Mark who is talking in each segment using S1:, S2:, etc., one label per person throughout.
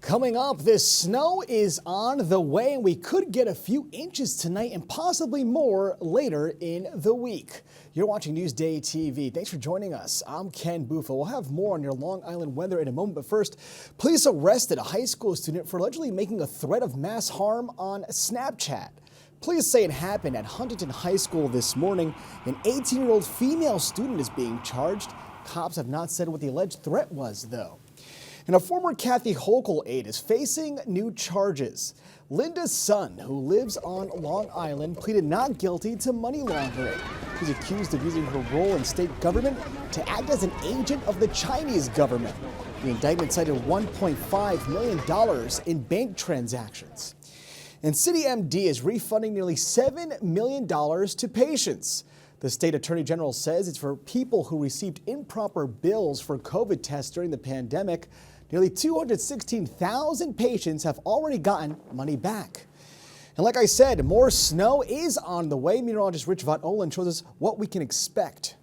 S1: Coming up, this snow is on the way and we could get a few inches tonight and possibly more later in the week. You're watching Newsday TV. Thanks for joining us. I'm Ken Buffa. We'll have more on your Long Island weather in a moment, but first, police arrested a high school student for allegedly making a threat of mass harm on Snap Chat. Police say it happened at Huntington High School this morning. An 18-year-old female student is being charged. Cops have not said what the alleged threat was, though. And a former Kathy Hochul aide is facing new charges. Linda's son, who lives on Long Island, pleaded not guilty to money laundering. He's accused of using her role in state government to act as an agent of the Chinese government. The indictment cited $1.5 million in bank transactions. And City MD is refunding nearly $7 million to patients. The state attorney general says it's for people who received improper bills for COVID tests during the pandemic. Nearly 216,000 patients have already gotten money back. And like I said, more snow is on the way. Meteorologist Rich Von Olin shows us what we can expect.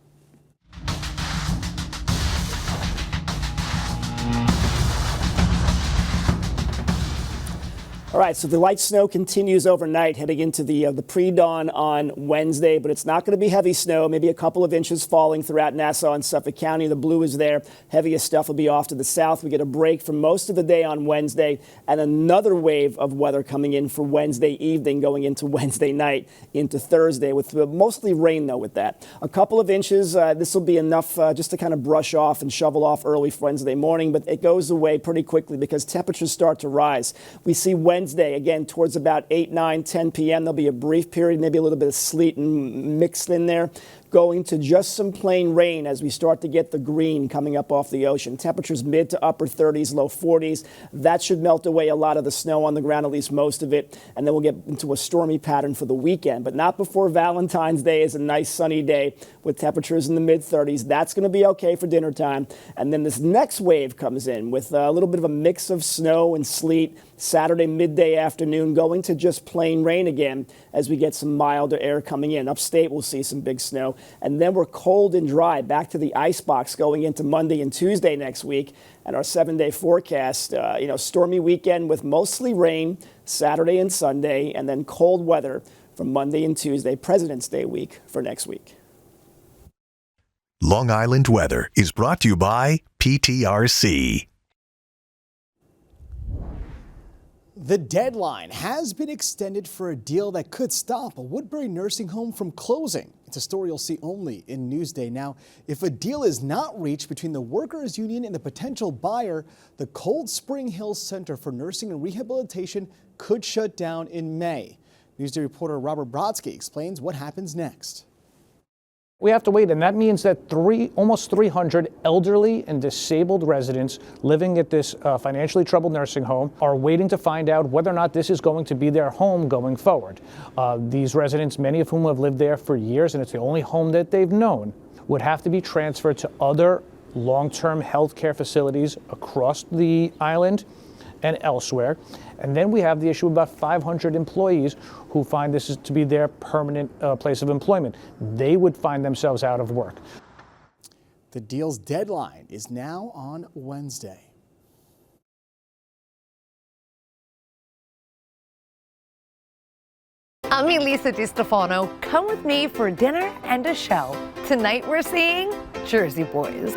S2: All right, so the light snow continues overnight, heading into the pre-dawn on Wednesday, but it's not going to be heavy snow, maybe a couple of inches falling throughout Nassau and Suffolk County. The blue is there. Heaviest stuff will be off to the south. We get a break for most of the day on Wednesday, and another wave of weather coming in for Wednesday evening, going into Wednesday night, into Thursday, with mostly rain, though, with that. A couple of inches, this will be enough just to kind of brush off and shovel off early Wednesday morning, but it goes away pretty quickly because temperatures start to rise. We see Wednesday, again, towards about 8, 9, 10 p.m. There'll be a brief period, maybe a little bit of sleet and mixed in there, going to just some plain rain as we start to get the green coming up off the ocean. Temperatures mid to upper 30s, low 40s. That should melt away a lot of the snow on the ground, at least most of it. And then we'll get into a stormy pattern for the weekend, but not before Valentine's Day is a nice sunny day with temperatures in the mid 30s. That's going to be okay for dinner time. And then this next wave comes in with a little bit of a mix of snow and sleet Saturday midday afternoon, going to just plain rain again as we get some milder air coming in. Upstate, we'll see some big snow. And then we're cold and dry, back to the icebox going into Monday and Tuesday next week. And our 7-day forecast, stormy weekend with mostly rain Saturday and Sunday, and then cold weather from Monday and Tuesday, President's Day week for next week.
S3: Long Island weather is brought to you by PTRC.
S1: The deadline has been extended for a deal that could stop a Woodbury nursing home from closing. It's a story you'll see only in Newsday. Now, if a deal is not reached between the workers' union and the potential buyer, the Cold Spring Hills Center for Nursing and Rehabilitation could shut down in May. Newsday reporter Robert Brodsky explains what happens next.
S4: We have to wait, and that means that almost 300 elderly and disabled residents living at this financially troubled nursing home are waiting to find out whether or not this is going to be their home going forward. These residents, many of whom have lived there for years, and it's the only home that they've known, would have to be transferred to other long-term health care facilities across the island and elsewhere. And then we have the issue of about 500 employees who find this is to be their permanent place of employment. They would find themselves out of work.
S1: The deal's deadline is now on Wednesday.
S5: I'm Elisa DiStefano. Come with me for dinner and a show. Tonight we're seeing Jersey Boys.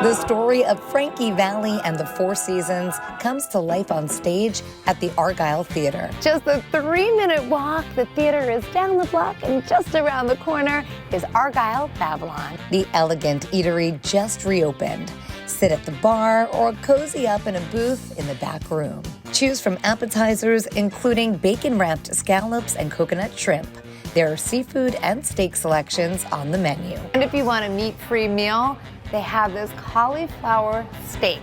S5: The story of Frankie Valli and the Four Seasons comes to life on stage at the Argyle Theater. Just a 3-minute walk, the theater is down the block, and just around the corner is Argyle Babylon. The elegant eatery just reopened. Sit at the bar or cozy up in a booth in the back room. Choose from appetizers including bacon-wrapped scallops and coconut shrimp. There are seafood and steak selections on the menu. And if you want a meat-free meal, they have this cauliflower steak.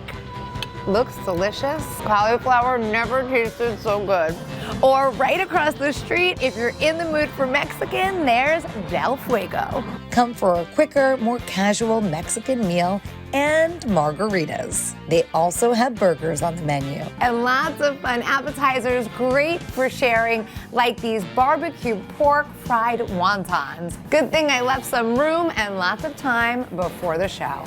S5: Looks delicious. Cauliflower never tasted so good. Or right across the street, if you're in the mood for Mexican, there's Del Fuego. Come for a quicker, more casual Mexican meal and margaritas. They also have burgers on the menu. And lots of fun appetizers, great for sharing, like these barbecue pork fried wontons. Good thing I left some room and lots of time before the show.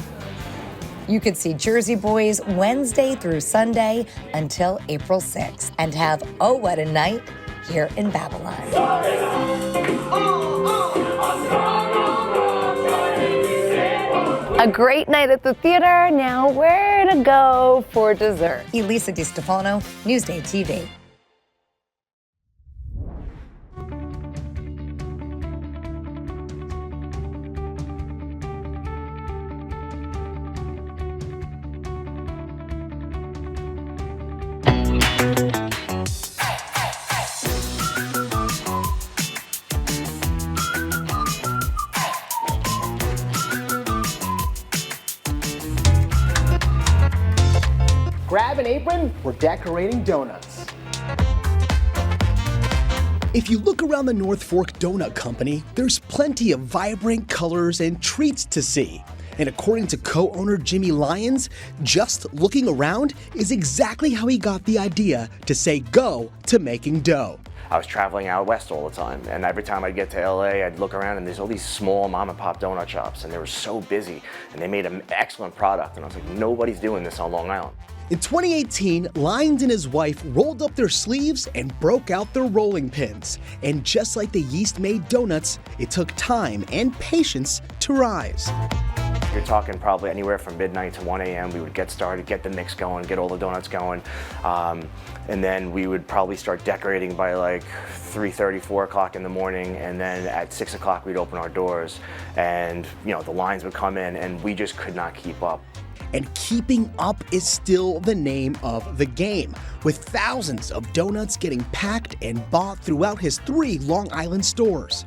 S5: You could see Jersey Boys Wednesday through Sunday until April 6th and have Oh What a Night here in Babylon. A great night at the theater. Now where to go for dessert? Elisa DiStefano, Newsday TV.
S1: Grab an apron, we're decorating donuts. If you look around the North Fork Donut Company, there's plenty of vibrant colors and treats to see. And according to co-owner Jimmy Lyons, just looking around is exactly how he got the idea to say go to making dough.
S6: I was traveling out west all the time, and every time I'd get to LA, I'd look around and there's all these small mom and pop donut shops, and they were so busy, and they made an excellent product, and I was like, nobody's doing this on Long Island.
S1: In 2018, Lyons and his wife rolled up their sleeves and broke out their rolling pins. And just like the yeast-made donuts, it took time and patience to rise.
S6: You're talking probably anywhere from midnight to 1 a.m. We would get started, get the mix going, get all the donuts going, and then we would probably start decorating by like 3:30, 4 o'clock in the morning, and then at 6 o'clock we'd open our doors, and the lines would come in, and we just could not keep up.
S1: And keeping up is still the name of the game, with thousands of donuts getting packed and bought throughout his 3 Long Island stores.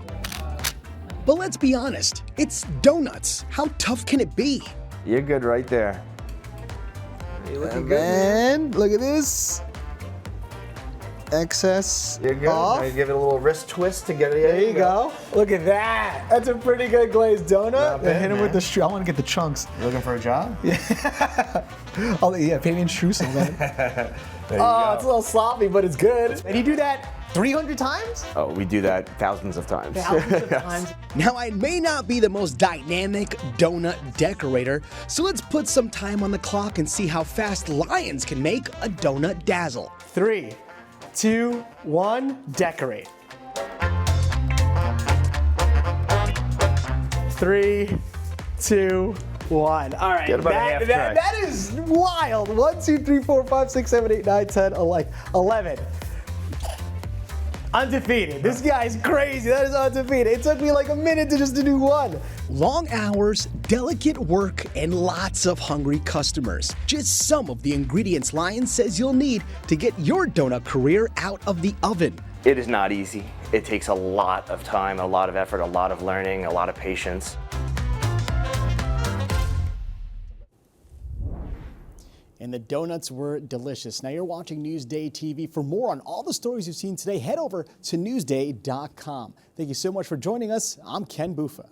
S1: But let's be honest, it's donuts. How tough can it be?
S6: You're good right there.
S7: You're looking good, man. Look at this. Excess.
S6: You're good.
S7: Off.
S6: Now you give it a little wrist twist to get it.
S7: There you go. Look at that. That's a pretty good glazed donut.
S6: Not bad,
S7: Hit him
S6: man.
S7: with the straw. I want to get the chunks.
S6: You looking for a job?
S7: Oh, yeah, pay me in streusel, man.
S6: There you
S7: Oh,
S6: go.
S7: it's a little sloppy, but it's good. And you do that 300 times?
S6: Oh, we do that thousands of times.
S7: Thousands of times.
S1: Now, I may not be the most dynamic donut decorator, so let's put some time on the clock and see how fast Lyons can make a donut dazzle.
S7: 3, 2, 1, decorate. 3, 2, 1. All right.
S6: Get about a half track.
S7: That is wild. 1, 2, 3, 4, 5, 6, 7, 8, 9, 10, 11. Undefeated. This guy's crazy. That is undefeated. It took me like a minute to do one.
S1: Long hours, delicate work, and lots of hungry customers. Just some of the ingredients Lyons says you'll need to get your donut career out of the oven.
S6: It is not easy. It takes a lot of time, a lot of effort, a lot of learning, a lot of patience.
S1: And the donuts were delicious. Now you're watching Newsday TV. For more on all the stories you've seen today, head over to Newsday.com. Thank you so much for joining us. I'm Ken Bufa.